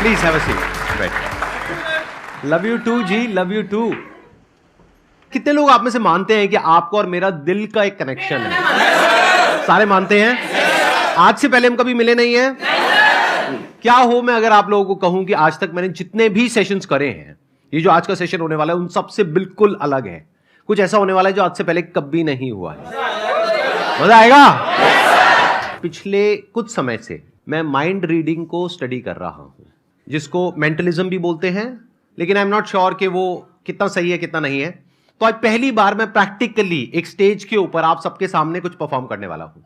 Please have a seat, बैठ। Love you too ji, love you too. कितने लोग आप में से मानते हैं कि आपको और मेरा दिल का एक कनेक्शन है? सारे मानते हैं? आज से पहले हम कभी मिले नहीं है? क्या हो मैं अगर आप लोगों को कहूं कि आज तक मैंने जितने भी सेशंस करे हैं, ये जो आज का सेशन होने वाला है उन सबसे बिल्कुल अलग है। कुछ ऐसा होने वाला है जो आज से पहले कभी नहीं हुआ है। मजा आएगा। पिछले कुछ समय से मैं माइंड रीडिंग को स्टडी कर रहा हूं, जिसको मेंटलिज्म भी बोलते हैं, लेकिन आई एम नॉट श्योर कि वो कितना सही है कितना नहीं है। तो आज पहली बार मैं प्रैक्टिकली एक स्टेज के ऊपर आप सबके सामने कुछ परफॉर्म करने वाला हूं।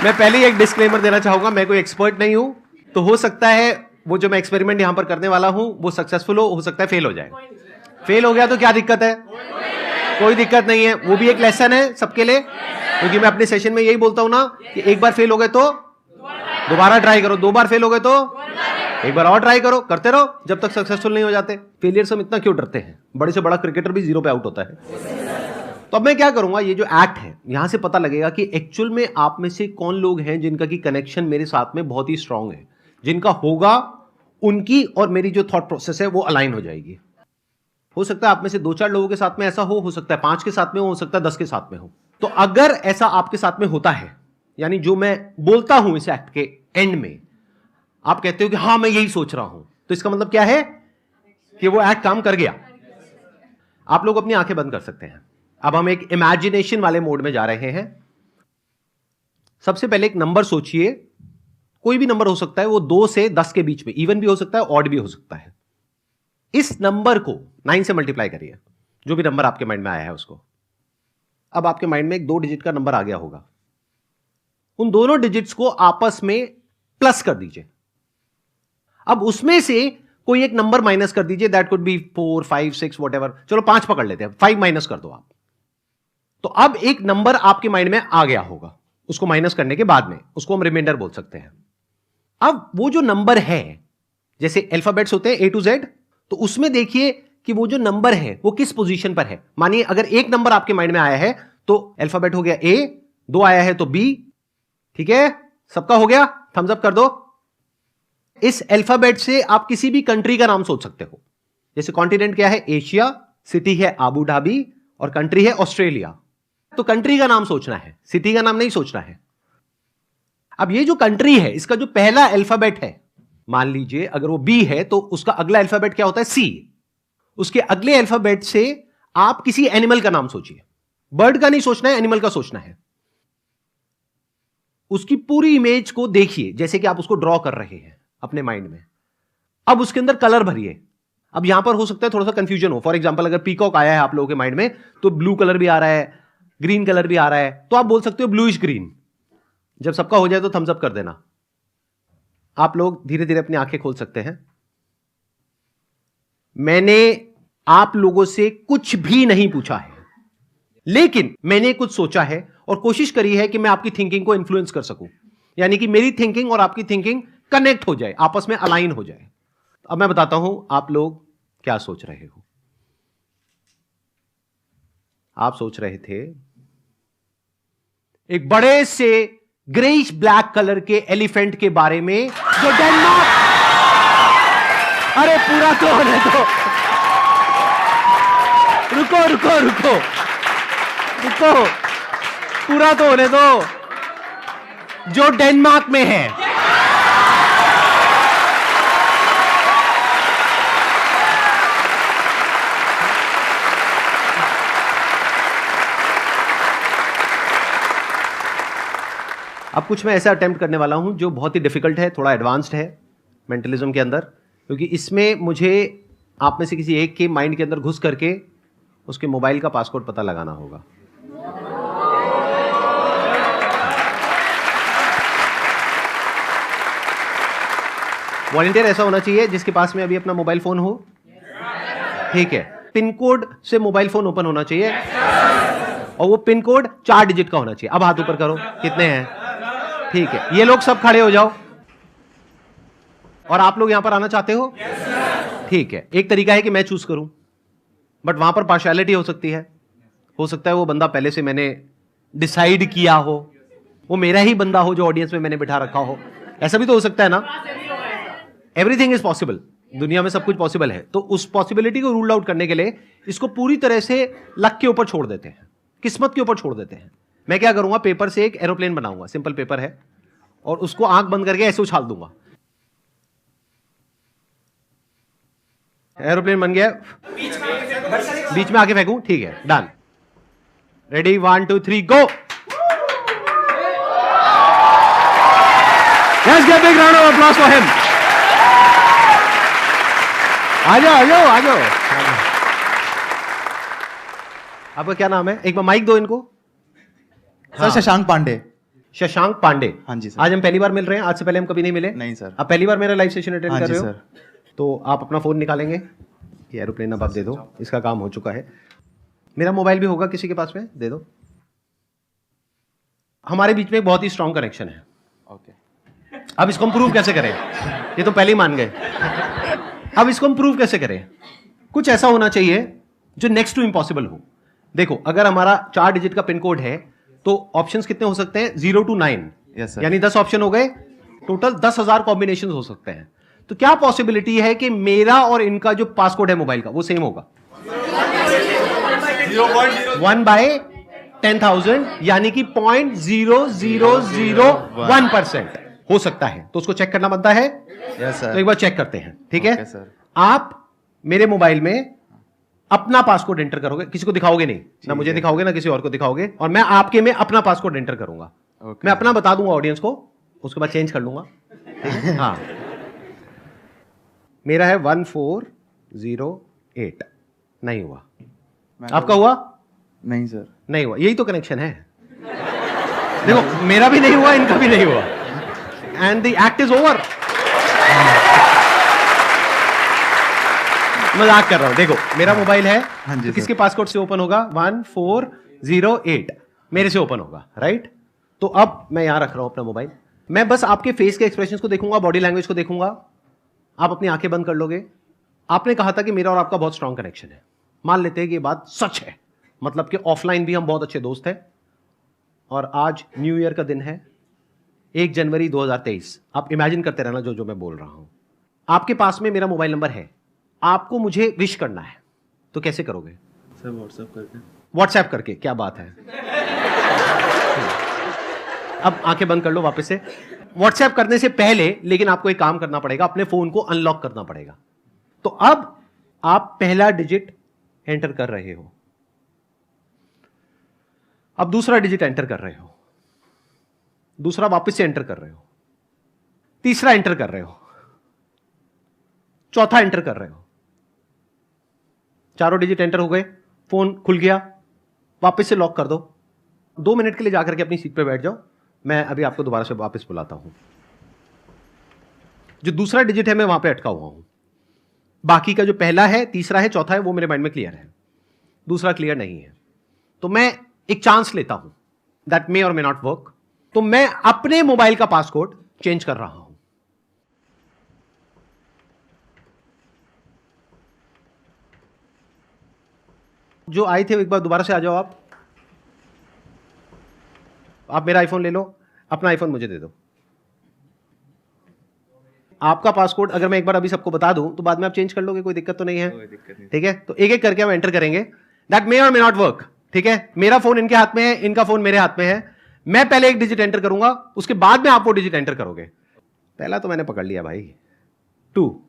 मैं पहले ही एक डिस्क्लेमर देना चाहूंगा, मैं कोई एक्सपर्ट नहीं हूं, तो हो सकता है वो जो मैं एक्सपेरिमेंट यहां पर करने वाला हूं वो सक्सेसफुल हो सकता है फेल हो जाए। फेल हो गया तो क्या दिक्कत है? कोई दिक्कत नहीं है, वो भी एक लेसन है सबके लिए, क्योंकि मैं अपने सेशन में यही बोलता हूं ना कि एक बार फेल हो गए तो दोबारा ट्राई करो, दो बार फेल हो गए तो एक बार और ट्राई करो, करते रहो जब तक सक्सेसफुल नहीं हो जाते। फेलियर से हम इतना क्यों डरते हैं? बड़े से बड़ा क्रिकेटर भी 0 पे आउट होता है। तो अब मैं क्या करूंगा, ये जो एक्ट है यहां से पता लगेगा कि एक्चुअल में आप में से कौन लोग हैं जिनका की कनेक्शन मेरे साथ में बहुत ही स्ट्रांग है, जिनका होगा उनकी और मेरी जो थॉट प्रोसेस है वो अलाइन हो जाएगी। हो सकता है आप में से 2-4 लोगों के साथ में ऐसा हो सकता है 5 के साथ में हो सकता है 10 के साथ में हो। तो अगर ऐसा आपके साथ में होता है, यानी जो मैं बोलता हूं इस एक्ट के एंड में आप कहते हो कि हां मैं यही सोच रहा हूं, तो इसका मतलब क्या है कि वो एक्ट काम कर गया। आप लोग अपनी आंखें बंद कर सकते हैं। अब हम एक इमेजिनेशन वाले मोड में जा रहे हैं। सबसे पहले एक नंबर सोचिए, कोई भी नंबर हो सकता है, वो 2 से 10 के बीच में, इवन भी हो सकता है ऑड भी हो सकता है। इस नंबर को 9 से मल्टीप्लाई करिए, जो भी नंबर आपके माइंड में आया है उसको। अब आपके माइंड में एक 2 डिजिट का नंबर आ गया होगा, उन दोनों डिजिट्स को आपस में प्लस कर दीजिए। अब उसमें से कोई एक नंबर माइनस कर दीजिए, दैट कुड बी 4, 5, 6 व्हाटएवर, चलो 5 पकड़ लेते हैं, 5 माइनस कर दो आप। तो अब एक नंबर आपके माइंड में आ गया होगा, उसको माइनस करने के बाद में उसको हम रिमाइंडर बोल सकते हैं। अब वो जो नंबर है, जैसे अल्फाबेट्स होते हैं A to Z, तो उसमें देखिए कि वो जो नंबर है वो किस पोजीशन पर है। मानिए अगर एक नंबर आपके माइंड में आया है तो अल्फाबेट हो गया A, 2 आया है तो B, ठीक है, सबका हो गया, थम्स अप कर दो। इस अल्फाबेट से आप किसी भी कंट्री का नाम सोच सकते हो। जैसे कॉन्टिनेंट क्या है? एशिया, सिटी है आबू धाबी और कंट्री है ऑस्ट्रेलिया। तो कंट्री का नाम सोचना है, सिटी का नाम नहीं सोचना है। अब ये जो कंट्री है इसका जो पहला अल्फाबेट है, मान लीजिए अगर वो बी है तो उसका अगला अल्फाबेट क्या होता है? सी। उसके अगले अल्फाबेट से आप किसी एनिमल का नाम सोचिए। बर्ड का नहीं सोचना है, एनिमल का सोचना है। उसकी पूरी इमेज को देखिए जैसे कि आप उसको ड्रॉ कर रहे हैं अपने माइंड में। अब उसके अंदर कलर भरिए। अब यहां पर हो सकता है थोड़ा सा कंफ्यूजन हो। फॉर एग्जांपल अगर पीकॉक आया है आप लोगों के माइंड में तो ब्लू कलर भी आ रहा है, ग्रीन कलर भी आ रहा है, तो आप बोल सकते हो ब्लूइश ग्रीन। जब सबका हो जाए तो थम्स अप कर देना। आप लोग धीरे धीरे अपनी आंखें खोल सकते हैं। मैंने आप लोगों से कुछ भी नहीं पूछा है, लेकिन मैंने कुछ सोचा है और कोशिश करी है कि मैं आपकी थिंकिंग को इन्फ्लुएंस कर सकूं, यानी कि मेरी थिंकिंग और आपकी थिंकिंग कनेक्ट हो जाए, आपस में अलाइन हो जाए। अब मैं बताता हूं आप लोग क्या सोच रहे हो। आप सोच रहे थे एक बड़े से ग्रेइश ब्लैक कलर के एलिफेंट के बारे में जो डेनमार्क, अरे पूरा तो होने दो, रुको रुको रुको रुको, पूरा तो होने दो, जो डेनमार्क में है। अब कुछ मैं ऐसा अटेम्प्ट करने वाला हूं जो बहुत ही डिफिकल्ट है, थोड़ा एडवांस्ड है मेंटलिज्म के अंदर, क्योंकि इसमें मुझे आप में से किसी एक के माइंड के अंदर घुस करके उसके मोबाइल का पासवर्ड पता लगाना होगा। वॉलंटियर ऐसा होना चाहिए जिसके पास में अभी अपना मोबाइल फोन हो, ठीक है। पिन कोड से मोबाइल फोन ओपन होना चाहिए और वो पिन कोड 4 डिजिट का होना चाहिए। अब हाथ ऊपर करो, कितने हैं? ठीक है, ये लोग सब खड़े हो जाओ। और आप लोग यहां पर आना चाहते हो? ठीक है, एक तरीका है कि मैं चूज करूं, बट वहां पर पार्शियलिटी हो सकती है। हो सकता है वो बंदा पहले से मैंने डिसाइड किया हो वो मेरा ही बंदा हो जो ऑडियंस में मैंने बिठा रखा हो, ऐसा भी तो हो सकता है ना। एवरीथिंग इज पॉसिबल, दुनिया में सब कुछ पॉसिबल है। तो उस पॉसिबिलिटी को रूल आउट करने के लिए इसको पूरी तरह से लक के ऊपर छोड़ देते हैं, किस्मत के ऊपर छोड़ देते हैं। मैं क्या करूंगा, पेपर से एक एरोप्लेन बनाऊंगा, सिंपल पेपर है, और उसको आंख बंद करके ऐसे उछाल दूंगा, एरोप्लेन बन गया, बीच में आके फेंकूं, ठीक है, done. Ready, 1 2 3 go. Let's give a big round of applause for him. आ जाओ। आपका क्या नाम है? एक बार माइक दो इनको। सर शशांक पांडे। शशांक पांडे। हाँ जी सर। आज हम पहली बार मिल रहे हैं, आज से पहले हम कभी नहीं मिले। नहीं सर। आप पहली बार मेरा लाइव सेशन अटेंड हाँ कर रहे जी हो सर। तो आप अपना फोन निकालेंगे, ये एरोप्लेन अब आप दे दो, इसका काम हो चुका है। मेरा मोबाइल भी होगा किसी के पास में, दे दो। हमारे बीच में एक बहुत ही स्ट्रॉन्ग कनेक्शन है। ओके। अब इसको हम प्रूव कैसे करें? ये तो पहले ही मान गए। अब इसको हम प्रूव कैसे करें? कुछ ऐसा होना चाहिए जो नेक्स्ट टू इम्पॉसिबल हो। देखो, अगर हमारा 4 डिजिट का पिन कोड है तो ऑप्शंस कितने हो सकते हैं? 0 to 9, यानी 10 ऑप्शन हो गए, टोटल 10,000 कॉम्बिनेशन हो सकते हैं। तो क्या पॉसिबिलिटी है कि मेरा और इनका जो पासकोड है मोबाइल का वो सेम होगा? 1/10,000, यानी कि 0.0001% हो सकता है। तो उसको चेक करना बनता है। Yes sir. तो एक बार चेक करते हैं, ठीक है? Okay sir. आप मेरे मोबाइल में अपना पासकोड एंटर करोगे, किसी को दिखाओगे नहीं, ना मुझे दिखाओगे ना किसी और को दिखाओगे, और मैं आपके में अपना पासकोड एंटर करूंगा। मैं अपना बता दूंगा ऑडियंस को, उसके बाद चेंज कर लूंगा। हाँ, मेरा है 1408। नहीं हुआ। आपका हुआ? नहीं सर। नहीं हुआ। यही तो कनेक्शन है। देखो, मेरा भी नहीं हुआ, इनका भी नहीं हुआ, and the act is over. मजाक कर रहा हूं। देखो, मेरा मोबाइल है। हाँ जी तो किसके पासकोड से ओपन होगा? 1408 मेरे से ओपन होगा, राइट? तो अब मैं यहां रख रहा हूं अपना मोबाइल। मैं बस आपके फेस के एक्सप्रेशंस को देखूंगा, बॉडी लैंग्वेज को देखूंगा। आप अपनी आंखें बंद कर लोगे। आपने कहा था कि मेरा और आपका बहुत स्ट्रांग कनेक्शन है। मान लेते हैं कि ये बात सच है, मतलब कि ऑफलाइन भी हम बहुत अच्छे दोस्त हैं। और आज न्यू ईयर का दिन है, 1 जनवरी 2023। आप इमेजिन करते रहना जो मैं बोल रहा हूं। आपके पास में मेरा मोबाइल नंबर है, आपको मुझे विश करना है, तो कैसे करोगे? सर व्हाट्सएप करके। व्हाट्सएप करके? क्या बात है। अब आंखें बंद कर लो वापस से। व्हाट्सएप करने से पहले लेकिन आपको एक काम करना पड़ेगा, अपने फोन को अनलॉक करना पड़ेगा। तो अब आप पहला डिजिट एंटर कर रहे हो, अब दूसरा डिजिट एंटर कर रहे हो, दूसरा वापस से एंटर कर रहे हो, तीसरा एंटर कर रहे हो, चौथा एंटर कर रहे हो। चारों डिजिट एंटर हो गए, फोन खुल गया, वापस से लॉक कर दो। 2 मिनट के लिए जाकर के अपनी सीट पे बैठ जाओ, मैं अभी आपको दोबारा से वापस बुलाता हूं। जो दूसरा डिजिट है मैं वहां पे अटका हुआ हूं, बाकी का जो पहला है, तीसरा है, चौथा है, वो मेरे माइंड में क्लियर है, दूसरा क्लियर नहीं है। तो मैं एक चांस लेता हूं, दैट मे और मे नॉट वर्क। तो मैं अपने मोबाइल का पासकोड चेंज कर रहा हूं। जो आए थे एक बार दोबारा से आ जाओ। आप मेरा आईफोन ले लो, अपना आईफोन मुझे दे दो। आपका पासकोड अगर मैं एक बार अभी सबको बता दूं तो बाद में आप चेंज कर लोगे, कोई दिक्कत तो नहीं है? ठीक है, तो एक एक करके हम एंटर करेंगे। दैट मे और मे नॉट वर्क, ठीक है? मेरा फोन इनके हाथ में है, इनका फोन मेरे हाथ में है। मैं पहले एक डिजिट एंटर करूंगा, उसके बाद में आप वो डिजिट एंटर करोगे। पहला तो मैंने पकड़ लिया भाई, 2।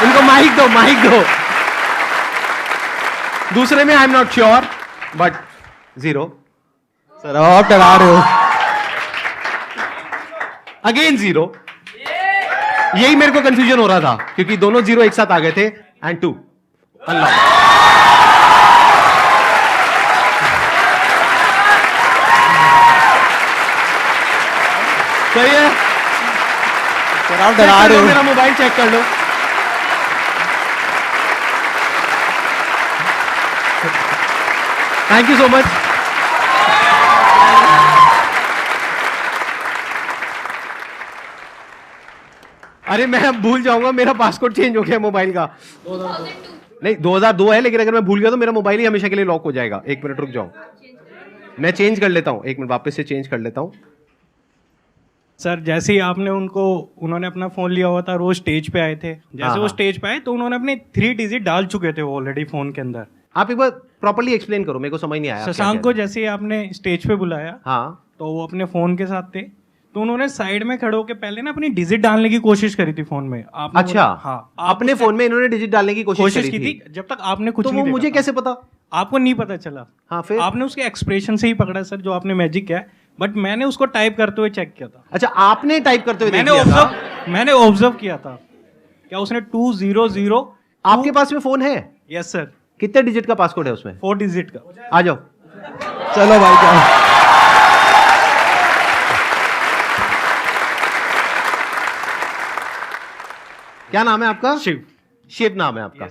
इनको माइक दो, माइक दो। दूसरे में I am not sure, but 0। Sir आप डरा रहे हो। अगेन 0। यही मेरे को कंफ्यूजन हो रहा था क्योंकि दोनों 0 एक साथ आ गए थे। एंड 2। अल्लाह, सही है। सर आप डरा रहे हो। मेरा मोबाइल चेक कर लो। Thank you so much. अरे मैं अब भूल जाऊंगा, मेरा पासवर्ड चेंज हो गया मोबाइल का। 2002 नहीं, 2002 है, लेकिन अगर मैं भूल गया तो मेरा मोबाइल ही हमेशा के लिए लॉक हो जाएगा। 1 मिनट रुक जाओ। मैं चेंज कर लेता हूं, एक मिनट वापस से चेंज कर लेता हूं। सर जैसे ही उन्होंने अपना फोन लिया हुआ था और वो स्टेज पे आए थे, जैसे वो स्टेज पे आए तो उन्होंने अपने 3 डिजिट डाल चुके थे वो ऑलरेडी फोन के अंदर। आप एक बार प्रॉपर्ली एक्सप्लेन करो, मेरे को समझ नहीं आया। शशांक को जैसे ही आपने स्टेज पे बुलाया, हाँ, तो वो अपने फोन के साथ थे, तो उन्होंने साइड में खड़े होकर पहले ना अपनी डिजिट डालने की कोशिश करी थी फोन में। आपने अच्छा, हाँ, अपने फोन में इन्होंने डिजिट डालने की कोशिश की थी। जब तक आपने कुछ तो नहीं वो मुझे देखा कैसे पता? था। आपको नहीं पता चला। हाँ, फिर आपने उसके एक्सप्रेशन से ही पकड़ा सर, जो आपने मैजिक किया, बट मैंने उसको टाइप करते हुए चेक किया था। अच्छा, आपने टाइप करते हुए मैंने ऑब्जर्व किया था। क्या उसने 200? आपके पास में फोन है? Yes sir. कितने डिजिट का पासकोड है उसमें? 4 डिजिट का। आ जाओ, चलो भाई जाओ। क्या नाम है आपका? शिव। शिव नाम है आपका?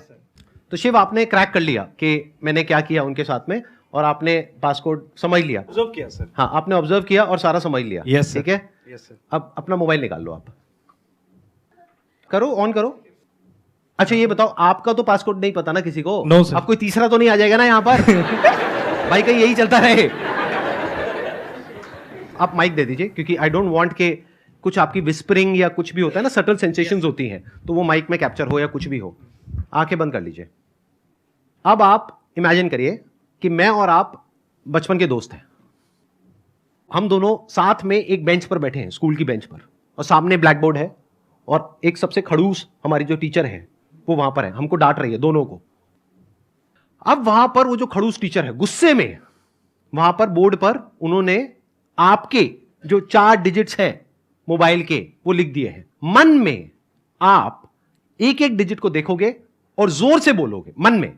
तो शिव, आपने क्रैक कर लिया कि मैंने क्या किया उनके साथ में, और आपने पासकोड समझ लिया। ऑब्जर्व किया सर। हाँ, आपने ऑब्जर्व किया और सारा समझ लिया। यस ठीक है। Yes sir. अब अपना मोबाइल निकाल लो, आप करो, ऑन करो। अच्छा ये बताओ, आपका तो पासकोड नहीं पता ना किसी को? No sir. अब कोई तीसरा तो नहीं आ जाएगा ना यहाँ पर? भाई कहीं यही चलता रहे। आप माइक दे दीजिए, क्योंकि आई डोंट वांट के कुछ आपकी विस्परिंग या कुछ भी होता है ना, सटल सेंसेशंस होती हैं, तो वो माइक में कैप्चर हो या कुछ भी हो। आंखें बंद कर लीजिए। अब आप इमेजिन करिए कि मैं और आप बचपन के दोस्त हैं। हम दोनों साथ में एक बेंच पर बैठे हैं, स्कूल की बेंच पर, और सामने ब्लैक बोर्ड है, और एक सबसे खड़ूस हमारी जो टीचर है वो वहां पर है, हमको डांट रही है दोनों को। अब वहां पर वो जो खड़ूस टीचर है गुस्से में, वहां पर बोर्ड पर उन्होंने आपके जो 4 डिजिट्स है मोबाइल के वो लिख दिए हैं। मन में आप एक एक डिजिट को देखोगे और जोर से बोलोगे मन में।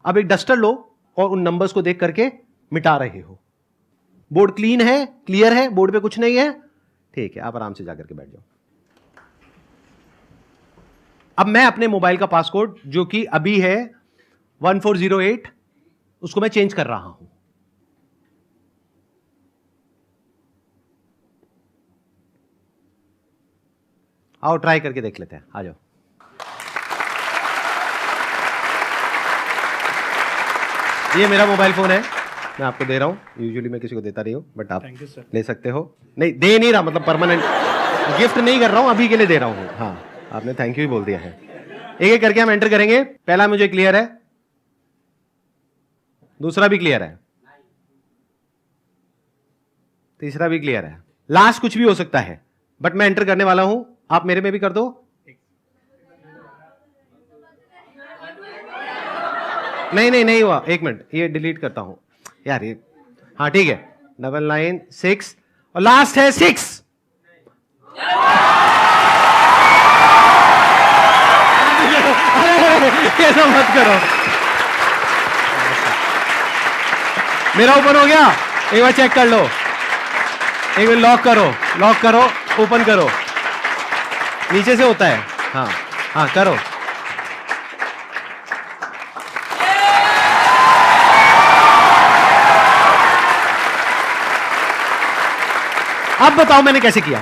अब एक डस्टर लो और उन नंबर्स को देख करके मिटा रहे हो। बोर्ड क्लीन है, क्लियर है, बोर्ड पे कुछ नहीं है, ठीक है, आप आराम से जाकर के बैठ जाओ। अब मैं अपने मोबाइल का पासकोड जो कि अभी है 1408, उसको मैं चेंज कर रहा हूं। आओ ट्राई करके देख लेते हैं, आ जाओ। ये मेरा मोबाइल फोन है, मैं आपको दे रहा हूं। यूजुअली मैं किसी को देता नहीं हूं, बट आप ले सकते हो। नहीं दे नहीं रहा, मतलब परमानेंट गिफ्ट नहीं कर रहा हूं, अभी के लिए दे रहा हूं। हाँ, आपने थैंक यू ही बोल दिया है। एक एक करके हम एंटर करेंगे। पहला मुझे क्लियर है, दूसरा भी क्लियर है, तीसरा भी क्लियर है, लास्ट कुछ भी हो सकता है, बट मैं एंटर करने वाला हूं। आप मेरे में भी कर दो। नहीं हुआ, एक मिनट, ये डिलीट करता हूं यार ये। हाँ ठीक है, 996 और लास्ट है 6। ऐसा मत करो, मेरा ओपन हो गया। एक बार चेक कर लो, एक बार लॉक करो, ओपन करो, नीचे से होता है। हाँ करो। अब बताओ मैंने कैसे किया?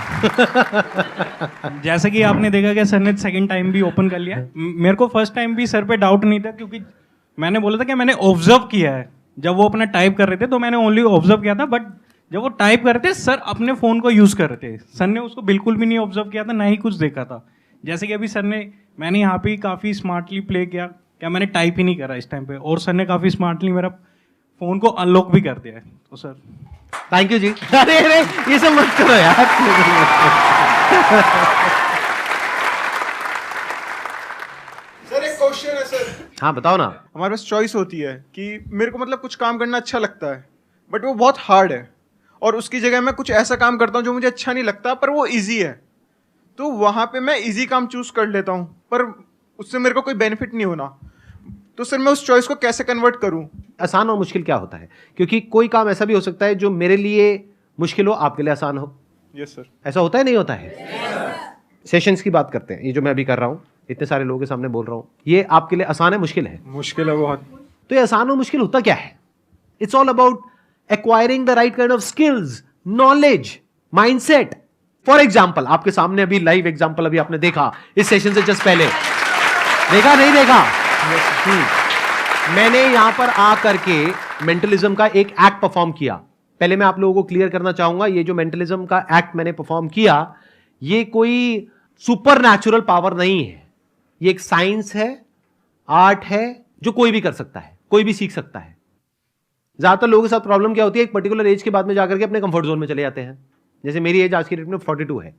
जैसे कि आपने देखा कि सर ने सेकंड टाइम भी ओपन कर लिया। मेरे को फर्स्ट टाइम भी सर पे डाउट नहीं था, क्योंकि मैंने बोला था कि मैंने ऑब्जर्व किया है। जब वो अपना टाइप कर रहे थे तो मैंने ओनली ऑब्जर्व किया था, बट जब वो टाइप कर रहे थे सर अपने फोन को यूज कर रहे थे। सर ने उसको बिल्कुल भी नहीं ऑब्जर्व किया था, ना ही कुछ देखा था। जैसे कि अभी सर ने, मैंने यहाँ पे काफी स्मार्टली प्ले किया, क्या मैंने टाइप ही नहीं करा इस टाइम पे, और सर ने काफी स्मार्टली मेरा फोन को अनलॉक भी कर दिया है। तो सर थैंक यू जी। अरे ये सब मत करो यार। सर एक क्वेश्चन है सर। हाँ बताओ ना। हमारे पास चॉइस होती है कि मेरे को मतलब कुछ काम करना अच्छा लगता है, बट वो बहुत हार्ड है, और उसकी जगह मैं कुछ ऐसा काम करता हूँ जो मुझे अच्छा नहीं लगता पर वो इजी है। तो वहाँ पे मैं इजी काम चूज कर लेता हूँ, पर उससे मेरे को कोई बेनिफिट नहीं होना। तो सर मैं उस चॉइस को कैसे कन्वर्ट करूँ? आसान और मुश्किल क्या होता है? क्योंकि कोई काम ऐसा भी हो सकता है जो मेरे लिए मुश्किल हो, आपके लिए आसान हो। Yes sir. ऐसा होता है, नहीं होता है? सेशंस की बात करते हैं, ये जो मैं अभी कर रहा हूँ, इतने सारे लोगों के सामने बोल रहा हूँ, ये आपके लिए आसान है, मुश्किल है? मुश्किल है बहुत। तो ये आसान और मुश्किल होता क्या है? It's all about acquiring the right kind of skills, knowledge, mindset. For example, आपके सामने अभी लाइव एग्जाम्पल अभी आपने देखा इस सेशन से जस्ट पहले, देखा नहीं देखा? मैंने यहां पर आकर के मेंटलिज्म का एक एक्ट परफॉर्म किया। पहले मैं आप लोगों को क्लियर करना चाहूंगा, ये जो मेंटलिज्म का एक्ट मैंने परफॉर्म किया, ये कोई सुपर नेचुरल पावर नहीं है। ये एक साइंस है, आर्ट है, जो कोई भी कर सकता है, कोई भी सीख सकता है। ज्यादातर लोगों के साथ प्रॉब्लम क्या होती है, एक पर्टिकुलर एज के बाद में जाकर के अपने कंफर्ट जोन में चले जाते हैं। जैसे मेरी एज आज की डेट में 42 है,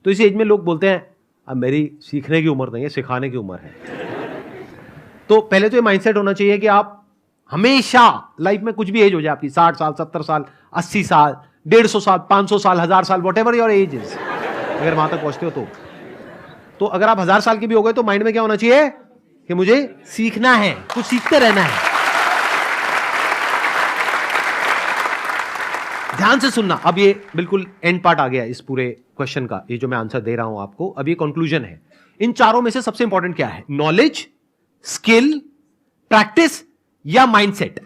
तो इस एज में लोग बोलते हैं अब मेरी सीखने की उम्र नहीं है, सिखाने की उम्र है। तो पहले तो ये माइंडसेट होना चाहिए कि आप हमेशा लाइफ में कुछ भी एज हो जाए आपकी, 60 साल, 70 साल, 80 साल, 150 साल, 500 साल, 1000 साल, what ever your age is, अगर वहां तक पहुंचते हो तो अगर आप 1000 साल के भी हो गए तो माइंड में क्या होना चाहिए कि मुझे सीखना है, कुछ सीखते रहना है। ध्यान से सुनना। अब ये बिल्कुल एंड पार्ट आ गया इस पूरे क्वेश्चन का, ये जो मैं आंसर दे रहा हूं आपको, अब ये कंक्लूजन है। इन चारों में से सबसे इंपॉर्टेंट क्या है? नॉलेज, स्किल, प्रैक्टिस या माइंडसेट?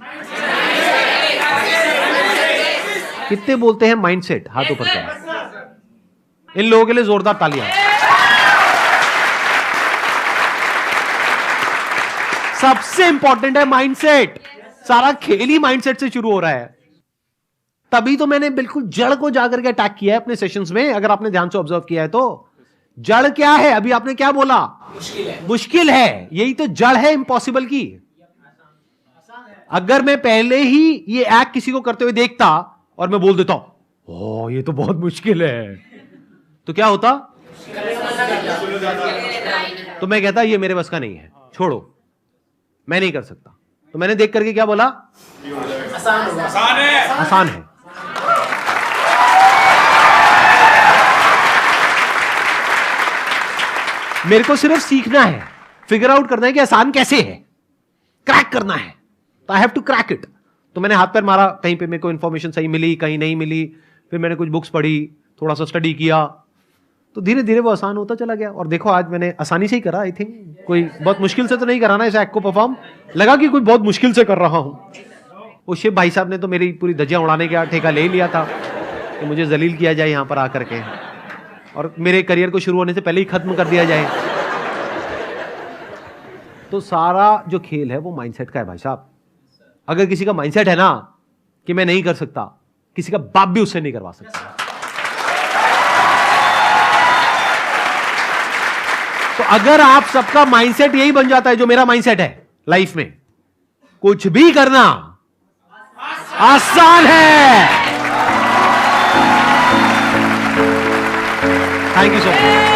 कितने बोलते हैं माइंडसेट? हाथ ऊपर करें। इन लोगों के लिए जोरदार तालियां। सबसे इंपॉर्टेंट है माइंडसेट। सारा खेल ही माइंडसेट से शुरू हो रहा है। तभी तो मैंने बिल्कुल जड़ को जाकर के अटैक किया है अपने सेशंस में। अगर आपने ध्यान से ऑब्जर्व किया है तो जड़ क्या है? अभी आपने क्या बोला? मुश्किल है। यही तो जड़ है इम्पॉसिबल की। अगर मैं पहले ही ये एक्ट किसी को करते हुए देखता और मैं बोल देता हूं ओ ये तो बहुत मुश्किल है, तो क्या होता? तो मैं कहता ये मेरे बस का नहीं है, छोड़ो, मैं नहीं कर सकता। तो मैंने देख करके क्या बोला? आसान है। मेरे को सिर्फ सीखना है, फिगर आउट करना है कि आसान कैसे है, क्रैक करना है। तो I have to crack it. तो मैंने हाथ पैर मारा, कहीं पे मेरे को इंफॉर्मेशन सही मिली, कहीं नहीं मिली, फिर मैंने कुछ बुक्स पढ़ी, थोड़ा सा स्टडी किया, तो धीरे धीरे वो आसान होता चला गया। और देखो आज मैंने आसानी से ही करा। आई थिंक कोई बहुत मुश्किल से तो नहीं करा ना इस एक्ट को परफॉर्म। लगा कि कोई बहुत मुश्किल से कर रहा हूं। वो शिव भाई साहब ने तो मेरी पूरी धज्जियां उड़ाने का ठेका ले लिया था कि मुझे जलील किया जाए यहां पर आकर के, और मेरे करियर को शुरू होने से पहले ही खत्म कर दिया जाए। तो सारा जो खेल है वो माइंडसेट का है भाई साहब। अगर किसी का माइंडसेट है ना कि मैं नहीं कर सकता, किसी का बाप भी उससे नहीं करवा सकता। तो अगर आप सबका माइंडसेट यही बन जाता है जो मेरा माइंडसेट है लाइफ में, कुछ भी करना आसान है। Thank you so much.